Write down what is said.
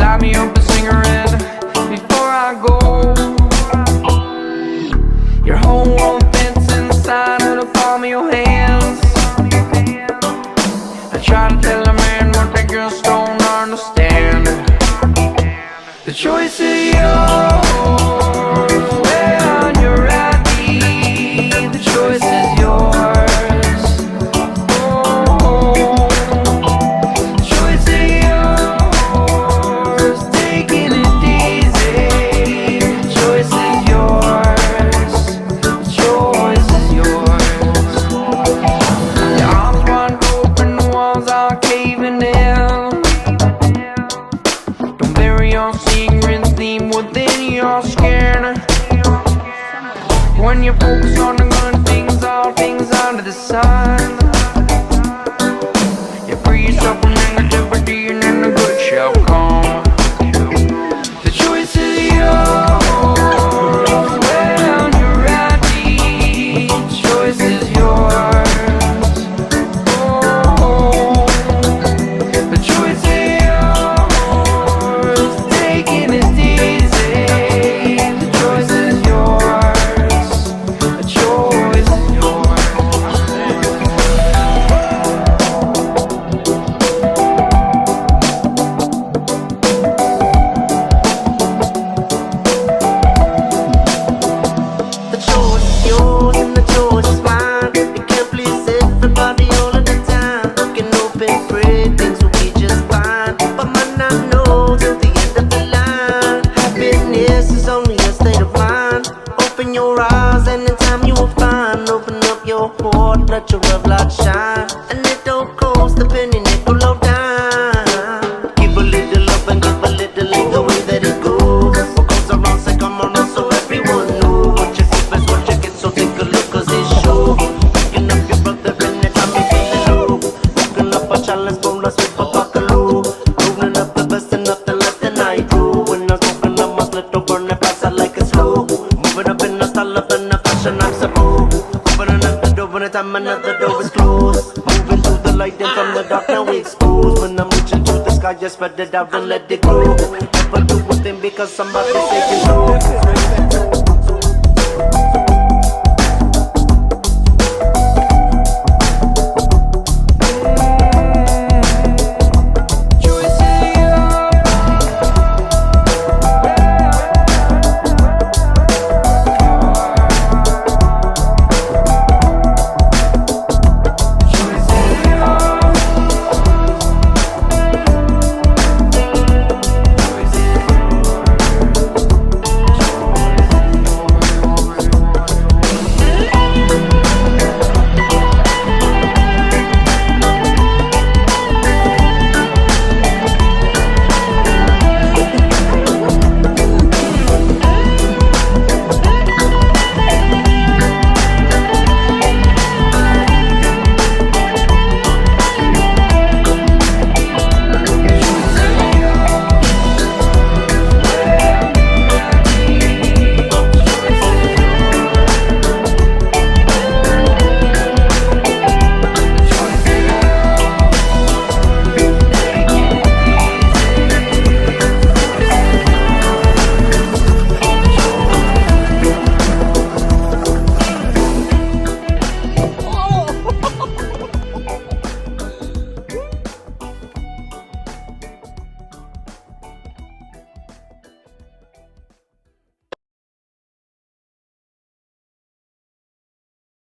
Light me up a cigarette before I go. Your whole world fits inside of the palm of your hands. I try to tell a man what that girls don't understand. The choice is yours, when you're ready. The choice is yours. Within your skin, when you focus on the good things, all things under the sun, you free yourself from negativity and then the good shall come. The choice is yours, when you're ready. The choice is yours. Oh, the choice is yours. Taking it easy. Your eyes, and in time you will find. Open up your heart, let your love light shine. And it don't cost a penny, nickel or dime. Give a little up and give a little in the way that it goes. What goes around, say come around, so everyone knows. What you give is what you get, so take a look, cause it shows. Picking up your brother anytime you feeling low. Picking up a challenge, bonus with a buckaloo. Moving up the best and nothing less than I do. When I'm smoking, I must let the burn it pass, I like it slow. Moving up in the style up in the fashion, I'm so cool. Opening up the door when the time another door is closed. Moving through the light and from the dark now we exposed. When I'm reaching to the sky, just spread it out and let it grow. Never do one thing because somebody say you know.